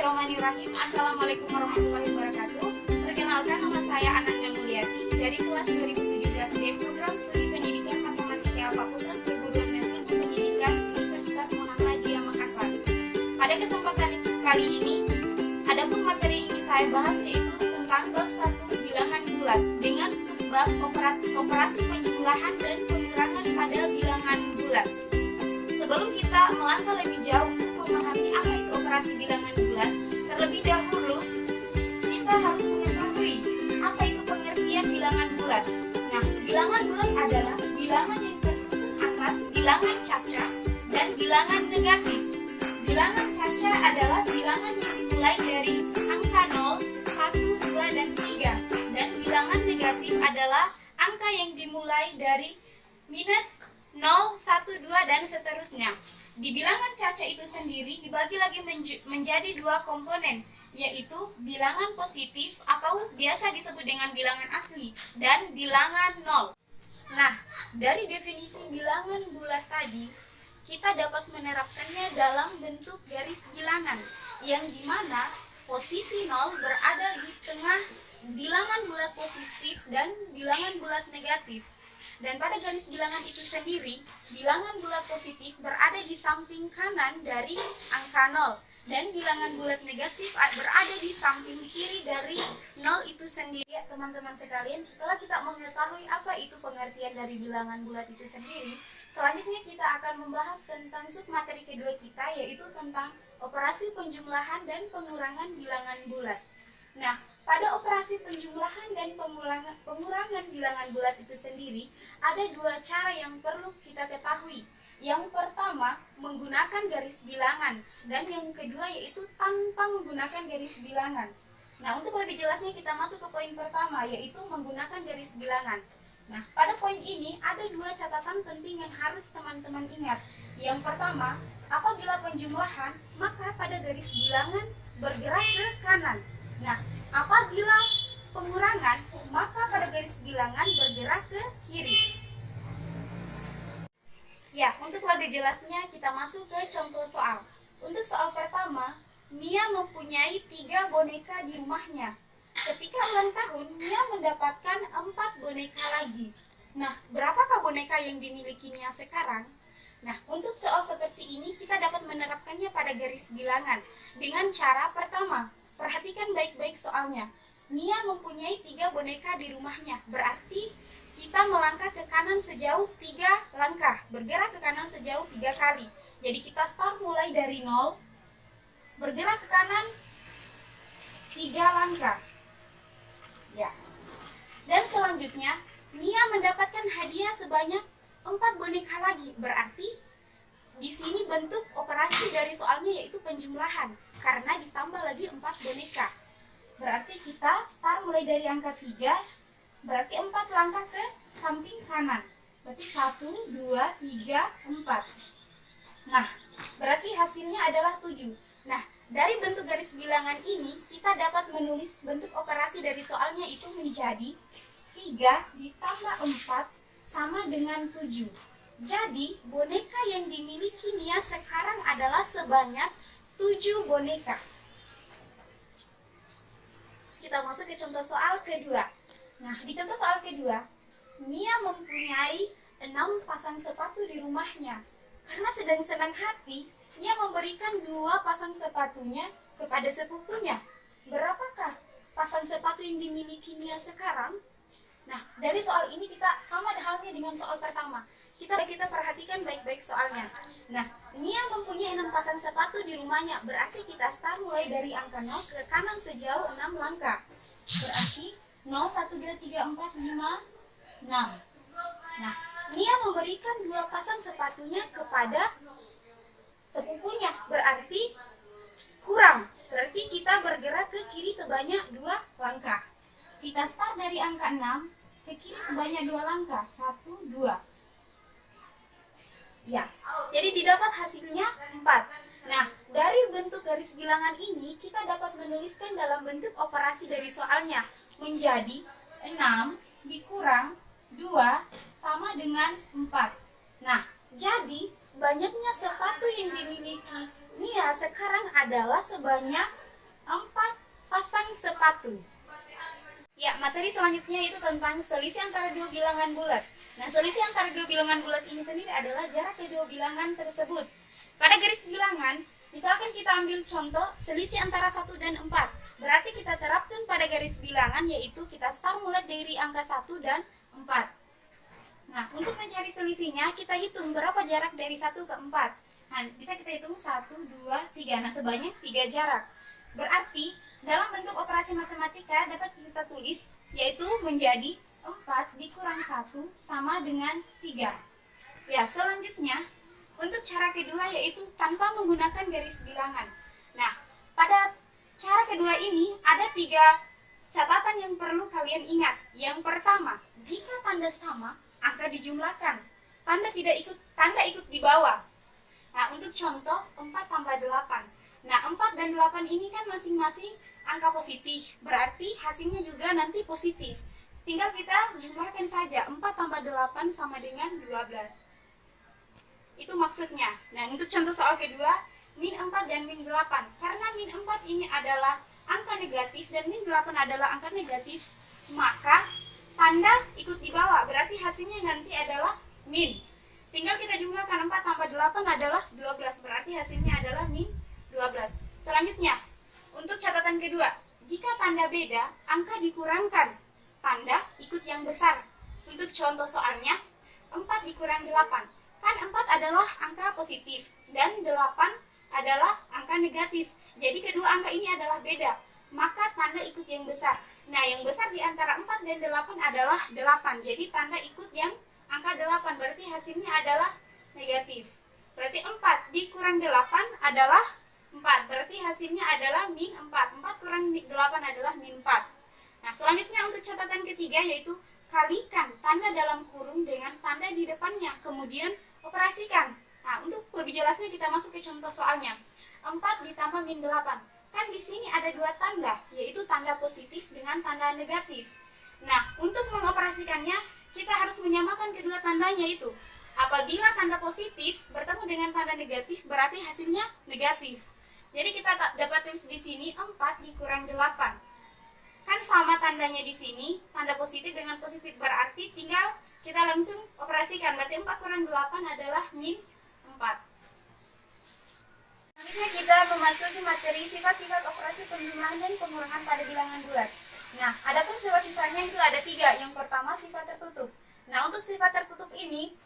Bismillahirrahmanirrahim. Assalamualaikum warahmatullahi wabarakatuh. Perkenalkan, nama saya Ananda Mulyati dari kelas 2017 D Program Studi Pendidikan Matematika Fakultas Keguruan dan Ilmu Pendidikan Universitas Muhammadiyah Makassar. Pada kesempatan kali ini, adapun materi yang ingin saya bahas yaitu tentang bab 1 bilangan bulat dengan subbab operasi penjumlahan dan pengurangan pada bilangan bulat. Sebelum kita melangkah lebih jauh untuk memahami apa itu operasi bilangan bulat, terlebih dahulu kita harus mengetahui apa itu pengertian bilangan bulat. Nah, bilangan bulat adalah bilangan yang tersusun atas bilangan caca dan bilangan negatif. Bilangan caca adalah bilangan yang dimulai dari angka 0, 1, 2, dan 3. Dan bilangan negatif adalah angka yang dimulai dari minus 0, 1, 2, dan seterusnya. Di bilangan caca itu sendiri dibagi lagi menjadi dua komponen, yaitu bilangan positif atau biasa disebut dengan bilangan asli dan bilangan nol. Nah, dari definisi bilangan bulat tadi, kita dapat menerapkannya dalam bentuk garis bilangan, yang dimana posisi 0 berada di tengah bilangan bulat positif dan bilangan bulat negatif. Dan pada garis bilangan itu sendiri, bilangan bulat positif berada di samping kanan dari angka 0 dan bilangan bulat negatif berada di samping kiri dari 0 itu sendiri. Ya, teman-teman sekalian, setelah kita mengetahui apa itu pengertian dari bilangan bulat itu sendiri, selanjutnya kita akan membahas tentang submateri kedua kita, yaitu tentang operasi penjumlahan dan pengurangan bilangan bulat. Nah, pada operasi penjumlahan dan pengurangan bilangan bulat itu sendiri, ada dua cara yang perlu kita ketahui. Yang pertama, menggunakan garis bilangan, dan yang kedua yaitu tanpa menggunakan garis bilangan. Nah, untuk lebih jelasnya kita masuk ke poin pertama, yaitu menggunakan garis bilangan. Nah, pada poin ini ada dua catatan penting yang harus teman-teman ingat. Yang pertama, apabila penjumlahan, maka pada garis bilangan bergerak ke kanan. Nah, apabila pengurangan, maka pada garis bilangan bergerak ke kiri. Ya, untuk lebih jelasnya kita masuk ke contoh soal. Untuk soal pertama, Mia mempunyai 3 boneka di rumahnya. Ketika ulang tahun, Mia mendapatkan 4 boneka lagi. Nah, berapakah boneka yang dimiliki Mia sekarang? Nah, untuk soal seperti ini kita dapat menerapkannya pada garis bilangan dengan cara pertama. Perhatikan baik-baik soalnya. Mia mempunyai 3 boneka di rumahnya. Berarti kita melangkah ke kanan sejauh 3 langkah. Bergerak ke kanan sejauh 3 kali. Jadi kita start mulai dari 0. Bergerak ke kanan 3 langkah. Ya. Dan selanjutnya, Mia mendapatkan hadiah sebanyak 4 boneka lagi. Berarti di sini bentuk operasi dari soalnya yaitu penjumlahan, karena ditambah lagi 4 boneka. Berarti kita start mulai dari angka 3, berarti 4 langkah ke samping kanan. Berarti 1, 2, 3, 4. Nah, berarti hasilnya adalah 7. Nah, dari bentuk garis bilangan ini, kita dapat menulis bentuk operasi dari soalnya itu menjadi 3 ditambah 4 sama dengan 7. Jadi, boneka yang dimiliki Mia sekarang adalah sebanyak 7 boneka. Kita masuk ke contoh soal kedua. Nah, di contoh soal kedua, Mia mempunyai 6 pasang sepatu di rumahnya. Karena sedang senang hati, Mia memberikan 2 pasang sepatunya kepada sepupunya. Berapakah pasang sepatu yang dimiliki Mia sekarang? Nah, dari soal ini kita sama halnya dengan soal pertama. Kita perhatikan baik-baik soalnya. Nah, Mia mempunyai 6 pasang sepatu di rumahnya. Berarti kita start mulai dari angka 0 ke kanan sejauh 6 langkah. Berarti 0, 1, 2, 3, 4, 5, 6. Nah, Mia memberikan 2 pasang sepatunya kepada sepupunya. Berarti kurang. Berarti kita bergerak ke kiri sebanyak 2 langkah. Kita start dari angka 6 ke kiri sebanyak 2 langkah. 1, 2. Ya, jadi didapat hasilnya 4. Nah, dari bentuk garis bilangan ini, kita dapat menuliskan dalam bentuk operasi dari soalnya menjadi 6 dikurang 2 sama dengan 4. Nah, jadi banyaknya sepatu yang dimiliki Mia sekarang adalah sebanyak 4 pasang sepatu. Ya, materi selanjutnya itu tentang selisih antara dua bilangan bulat. Nah, selisih antara dua bilangan bulat ini sendiri adalah jarak kedua bilangan tersebut. Pada garis bilangan, misalkan kita ambil contoh selisih antara 1 dan 4. Berarti kita terapkan pada garis bilangan, yaitu kita start mulai dari angka 1 dan 4. Nah, untuk mencari selisihnya, kita hitung berapa jarak dari 1 ke 4. Nah, bisa kita hitung 1, 2, 3. Nah, sebanyak 3 jarak. Berarti, dalam bentuk operasi matematika dapat kita tulis, yaitu menjadi 4 dikurang 1 sama dengan 3. Ya, selanjutnya, untuk cara kedua yaitu tanpa menggunakan garis bilangan. Nah, pada cara kedua ini ada 3 catatan yang perlu kalian ingat. Yang pertama, jika tanda sama, angka dijumlahkan. Tanda ikut di bawah. Nah, untuk contoh 4 tambah 8. Nah, 4 dan 8 ini kan masing-masing angka positif. Berarti hasilnya juga nanti positif. Tinggal kita jumlahkan saja. 4 tambah 8 sama dengan 12. Itu maksudnya. Nah, untuk contoh soal kedua, min 4 dan min 8. Karena min 4 ini adalah angka negatif dan min 8 adalah angka negatif, maka tanda ikut di bawah. Berarti hasilnya nanti adalah min. Tinggal kita jumlahkan 4 tambah 8 adalah 12. Berarti hasilnya adalah min 12. Selanjutnya, untuk catatan kedua, jika tanda beda, angka dikurangkan, tanda ikut yang besar. Untuk contoh soalnya, 4 dikurang 8. Kan 4 adalah angka positif, dan 8 adalah angka negatif. Jadi kedua angka ini adalah beda, maka tanda ikut yang besar. Nah, yang besar di antara 4 dan 8 adalah 8. Jadi tanda ikut yang angka 8, berarti hasilnya adalah negatif. Berarti 4 dikurang 8 adalah 4, berarti hasilnya adalah min 4. 4 kurang 8 adalah min 4. Nah, selanjutnya untuk catatan ketiga yaitu kalikan tanda dalam kurung dengan tanda di depannya, kemudian operasikan. Nah, untuk lebih jelasnya kita masuk ke contoh soalnya. 4 ditambah min 8. Kan di sini ada 2 tanda, yaitu tanda positif dengan tanda negatif. Nah, untuk mengoperasikannya, kita harus menyamakan kedua tandanya itu. Apabila tanda positif bertemu dengan tanda negatif, berarti hasilnya negatif. Jadi kita dapat tulis di sini 4 dikurang 8. Kan sama tandanya di sini, tanda positif dengan positif, berarti tinggal kita langsung operasikan. Berarti 4 kurang 8 adalah min 4. Selanjutnya kita memasuki materi sifat-sifat operasi penjumlahan dan pengurangan pada bilangan bulat. Nah, adapun sifat-sifatnya itu ada 3. Yang pertama sifat tertutup. Nah, untuk sifat tertutup ini,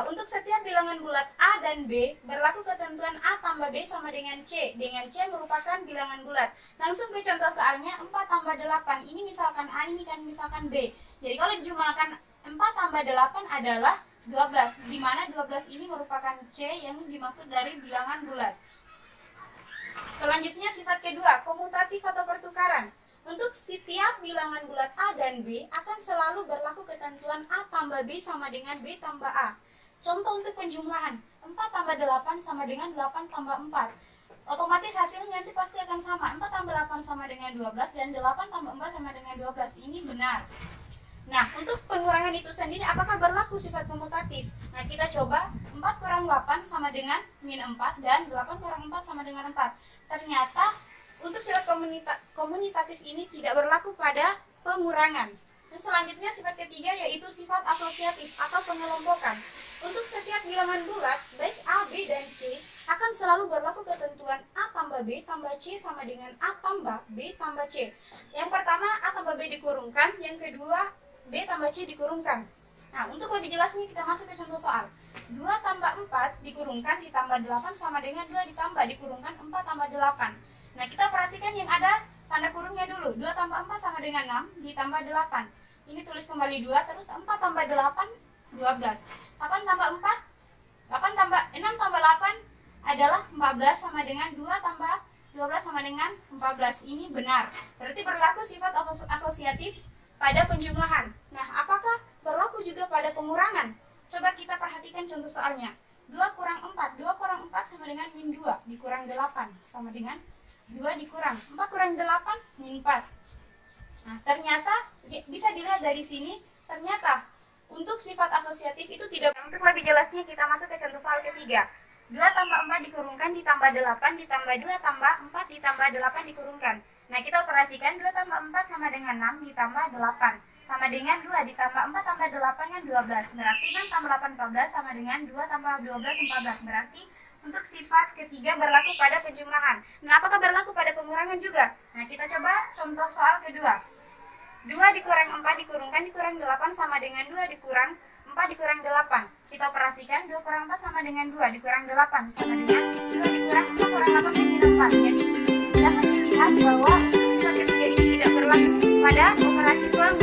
untuk setiap bilangan bulat A dan B berlaku ketentuan A tambah B sama dengan C. Dengan C merupakan bilangan bulat. Langsung ke contoh soalnya, 4 tambah 8. Ini misalkan A, ini kan misalkan B. Jadi kalau dijumlahkan 4 tambah 8 adalah 12. Di mana 12 ini merupakan C yang dimaksud dari bilangan bulat. Selanjutnya sifat kedua, komutatif atau pertukaran. Untuk setiap bilangan bulat A dan B akan selalu berlaku ketentuan A tambah B sama dengan B tambah A. Contoh untuk penjumlahan, 4 tambah 8 sama dengan 8 tambah 4. Otomatis hasilnya nanti pasti akan sama. 4 tambah 8 sama dengan 12 dan 8 tambah 4 sama dengan 12. Ini benar. Nah, untuk pengurangan itu sendiri apakah berlaku sifat komutatif? Nah, kita coba 4 kurang 8 sama dengan min 4 dan 8 kurang 4 sama dengan 4. Ternyata untuk sifat komunitatif ini tidak berlaku pada pengurangan. Dan selanjutnya sifat ketiga yaitu sifat asosiatif atau pengelompokan. Untuk setiap bilangan bulat, baik A, B, dan C akan selalu berlaku ketentuan A tambah B tambah C sama dengan A tambah B tambah C. Yang pertama A tambah B dikurungkan, yang kedua B tambah C dikurungkan. Nah, untuk lebih jelasnya kita masuk ke contoh soal. 2 tambah 4 dikurungkan ditambah 8 sama dengan 2 ditambah dikurungkan 4 tambah 8. Nah, kita perhatikan yang ada tanda kurungnya dulu. 2 tambah 4 sama dengan 6 ditambah 8. Ini tulis kembali 2, terus 4 tambah 8, 12. 8 tambah 4, 6 tambah 8 adalah 14 sama dengan 2 tambah 12 sama dengan 14. Ini benar. Berarti berlaku sifat asosiatif pada penjumlahan. Nah, apakah berlaku juga pada pengurangan? Coba kita perhatikan contoh soalnya. 2 kurang 4. 2 kurang 4 sama dengan min 2 dikurang 8 sama dengan 2 dikurang 4 kurang 8 min 4. Nah, ternyata bisa dilihat dari sini, ternyata untuk sifat asosiatif itu tidak. Untuk lebih jelasnya kita masuk ke contoh soal ketiga. 2 tambah 4 dikurungkan ditambah 8 ditambah 2 tambah 4 ditambah 8 dikurungkan. Nah, kita operasikan 2 tambah 4 sama dengan 6 ditambah 8. Sama dengan 2 ditambah 4 tambah 8 kan 12. Berarti 6 tambah 8 14 sama dengan 2 tambah 12 14. Berarti untuk sifat ketiga berlaku pada penjumlahan. Nah, apakah berlaku pada pengurangan juga? Nah, kita coba contoh soal kedua. 2 dikurang 4 dikurang 8 sama dengan 2 dikurang 4 dikurang 8. Kita operasikan 2 kurang 4 sama dengan 2 dikurang 8 sama dengan 2 dikurang 4 kurang 8 kan tidak 4. Jadi dapat dilihat bahwa sifat ketiga ini tidak berlaku pada operasi pengurangan.